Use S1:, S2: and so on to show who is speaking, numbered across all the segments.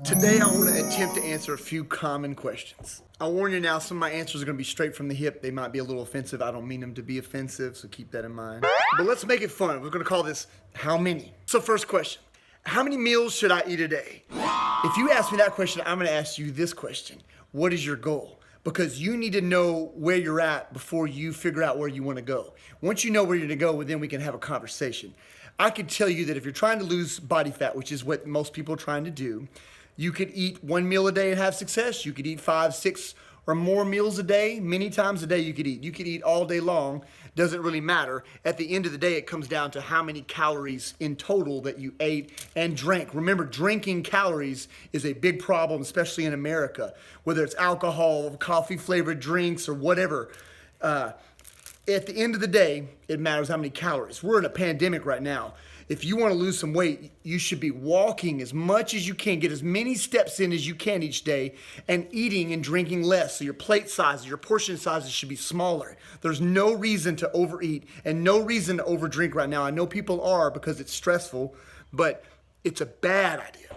S1: Today I want to attempt to answer a few common questions. I warn you now, some of my answers are going to be straight from the hip. They might be a little offensive. I don't mean them to be offensive, so keep that in mind. But let's make it fun. We're going to call this How Many? So first question, how many meals should I eat a day? If you ask me that question, I'm going to ask you this question. What is your goal? Because you need to know where you're at before you figure out where you want to go. Once you know where you're going to go, well, then we can have a conversation. I could tell you that if you're trying to lose body fat, which is what most people are trying to do, you could eat one meal a day and have success. You could eat 5, 6, or more meals a day. Many times a day you could eat. You could eat all day long. Doesn't really matter. At the end of the day, it comes down to how many calories in total that you ate and drank. Remember, drinking calories is a big problem, especially in America. Whether it's alcohol, coffee-flavored drinks, or whatever. At the end of the day, it matters how many calories. We're in a pandemic right now. If you want to lose some weight, you should be walking as much as you can, get as many steps in as you can each day, and eating and drinking less. So your plate sizes, your portion sizes should be smaller. There's no reason to overeat and no reason to overdrink right now. I know people are because it's stressful, but it's a bad idea.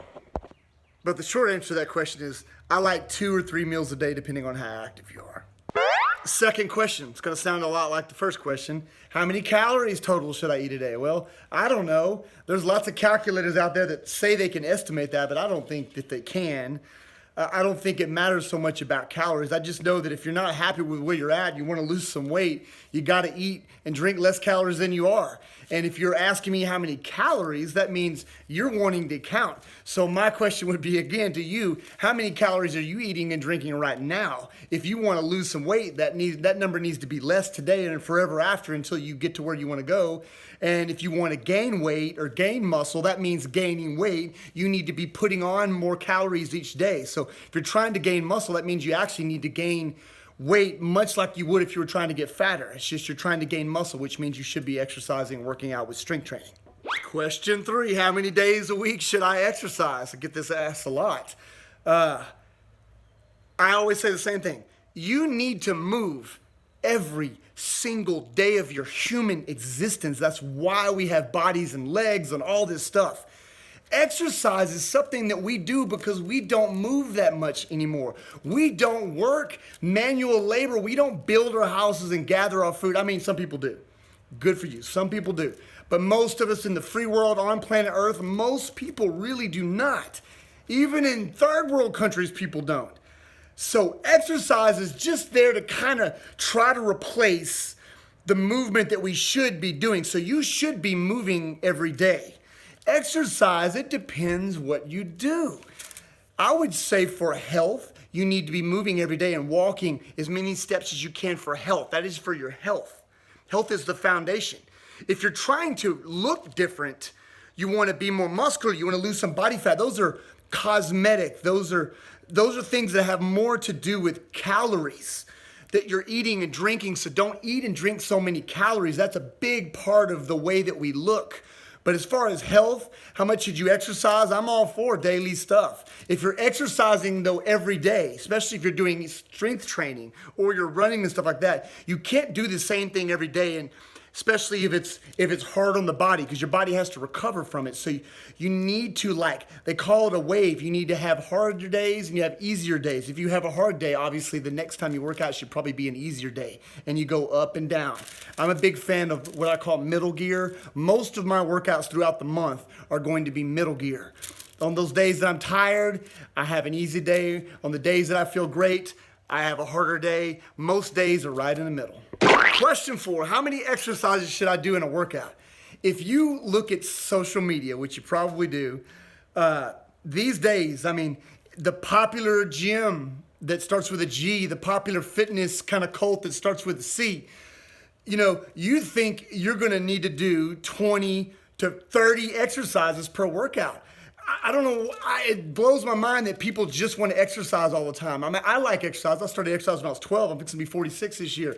S1: But the short answer to that question is, I like 2 or 3 meals a day depending on how active you are. Second question, it's going to sound a lot like the first question. How many calories total should I eat a day? Well, I don't know. There's lots of calculators out there that say they can estimate that, but I don't think that they can. I don't think it matters so much about calories. I just know that if you're not happy with where you're at, you want to lose some weight, you got to eat and drink less calories than you are. And if you're asking me how many calories, that means you're wanting to count. So my question would be again to you, how many calories are you eating and drinking right now? If you want to lose some weight, that number needs to be less today and forever after until you get to where you want to go. And if you want to gain weight or gain muscle, that means gaining weight. You need to be putting on more calories each day. So if you're trying to gain muscle, that means you actually need to gain weight much like you would if you were trying to get fatter. It's just you're trying to gain muscle, which means you should be exercising, working out with strength training. Question 3, how many days a week should I exercise? I get this asked a lot. I always say the same thing. You need to move every single day of your human existence. That's why we have bodies and legs and all this stuff. Exercise is something that we do because we don't move that much anymore. We don't work manual labor. We don't build our houses and gather our food. I mean, some people do. Good for you. Some people do. But most of us in the free world on planet Earth, most people really do not. Even in third world countries, people don't. So exercise is just there to kind of try to replace the movement that we should be doing. So you should be moving every day. Exercise, it depends what you do. I would say for health, you need to be moving every day and walking as many steps as you can for health. That is for your health. Health is the foundation. If you're trying to look different, you want to be more muscular, you want to lose some body fat, those are cosmetic. Those are things that have more to do with calories that you're eating and drinking. So don't eat and drink so many calories. That's a big part of the way that we look. But as far as health, how much should you exercise? I'm all for daily stuff. If you're exercising though every day, especially if you're doing strength training or you're running and stuff like that, you can't do the same thing every day, and especially if it's hard on the body, because your body has to recover from it. So you need to, like, they call it a wave. You need to have harder days and you have easier days. If you have a hard day, obviously the next time you work out should probably be an easier day, and you go up and down. I'm a big fan of what I call middle gear. Most of my workouts throughout the month are going to be middle gear. On those days that I'm tired, I have an easy day. On the days that I feel great, I have a harder day. Most days are right in the middle. Question 4, how many exercises should I do in a workout? If you look at social media, which you probably do, these days, I mean, the popular gym that starts with a G, the popular fitness kind of cult that starts with a C, you know, you think you're going to need to do 20 to 30 exercises per workout. I don't know, it blows my mind that people just want to exercise all the time. I mean, I like exercise. I started exercising when I was 12. I'm fixing to be 46 this year.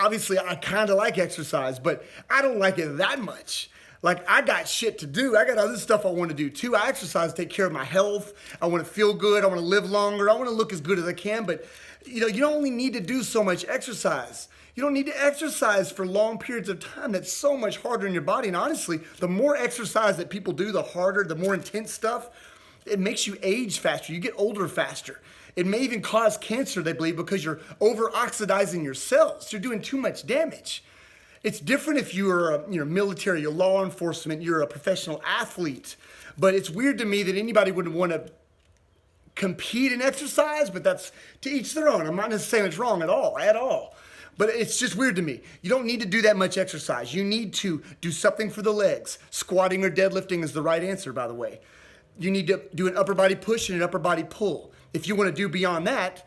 S1: Obviously, I kind of like exercise, but I don't like it that much. Like, I got shit to do. I got other stuff I want to do too. I exercise to take care of my health. I want to feel good. I want to live longer. I want to look as good as I can. But, you know, you don't only need to do so much exercise. You don't need to exercise for long periods of time. That's so much harder in your body. And honestly, the more exercise that people do, the harder, the more intense stuff, It makes you age faster. You get older faster. It may even cause cancer, they believe, because you're over-oxidizing your cells. You're doing too much damage. It's different if you're military, you're law enforcement, you're a professional athlete. But it's weird to me that anybody would want to compete in exercise, but that's to each their own. I'm not necessarily saying it's wrong at all. But it's just weird to me. You don't need to do that much exercise. You need to do something for the legs. Squatting or deadlifting is the right answer, by the way. You need to do an upper body push and an upper body pull. If you want to do beyond that,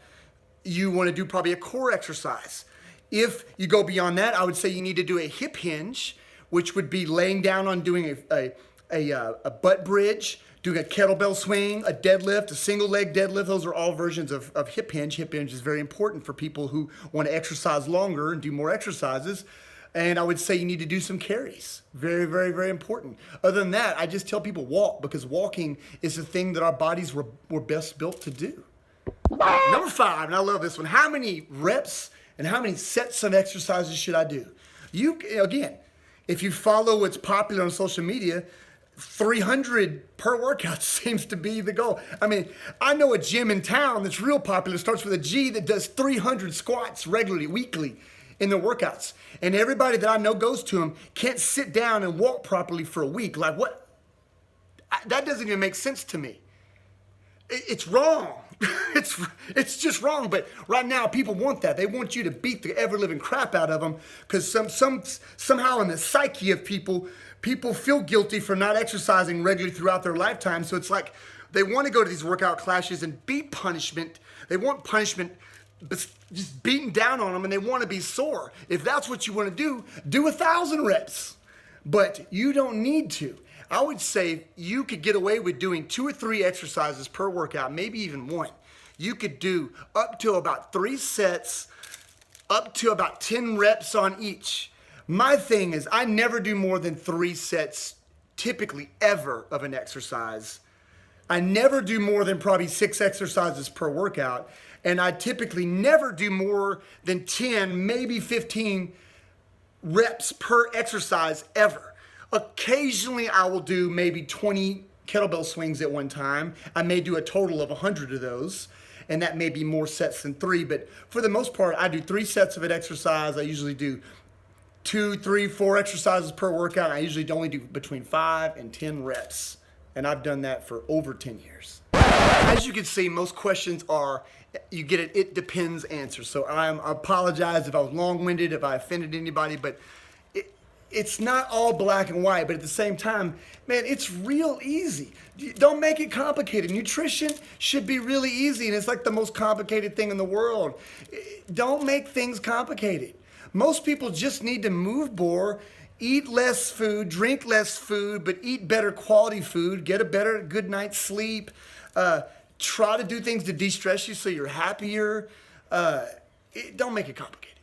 S1: you want to do probably a core exercise. If you go beyond that, I would say you need to do a hip hinge, which would be laying down on doing a butt bridge, doing a kettlebell swing, a deadlift, a single leg deadlift. Those are all versions of hip hinge. Hip hinge is very important for people who want to exercise longer and do more exercises. And I would say you need to do some carries. Very, very, very important. Other than that, I just tell people walk, because walking is the thing that our bodies were best built to do. Number 5, and I love this one. How many reps and how many sets of exercises should I do? Again, if you follow what's popular on social media, 300 per workout seems to be the goal. I mean, I know a gym in town that's real popular, starts with a G, that does 300 squats regularly, weekly in their workouts. And everybody that I know goes to them can't sit down and walk properly for a week. Like what? That doesn't even make sense to me. It's wrong. It's just wrong. But right now, people want that. They want you to beat the ever-living crap out of them, because somehow in the psyche of people feel guilty for not exercising regularly throughout their lifetime. So it's like they want to go to these workout classes and beat punishment. They want punishment just beaten down on them, and they want to be sore. If that's what you want to do 1,000 reps. But you don't need to. I would say you could get away with doing 2 or 3 exercises per workout, maybe even 1. You could do up to about 3 sets, up to about 10 reps on each. My thing is I never do more than 3 sets, typically ever, of an exercise. I never do more than probably 6 exercises per workout. And I typically never do more than 10, maybe 15 reps per exercise ever. Occasionally I will do maybe 20 kettlebell swings at one time. I may do a total of 100 of those, and that may be more sets than 3. But for the most part, I do 3 sets of an exercise. I usually do 2, 3, 4 exercises per workout. I usually only do between 5 and 10 reps. And I've done that for over 10 years. As you can see, most questions are, you get an it depends answer. So I apologize if I was long-winded, if I offended anybody, but it's not all black and white. But at the same time, man, it's real easy. Don't make it complicated. Nutrition should be really easy, and it's like the most complicated thing in the world. Don't make things complicated. Most people just need to move more, eat less food, drink less food, but eat better quality food, get a good night's sleep, try to do things to de-stress you so you're happier. Don't make it complicated.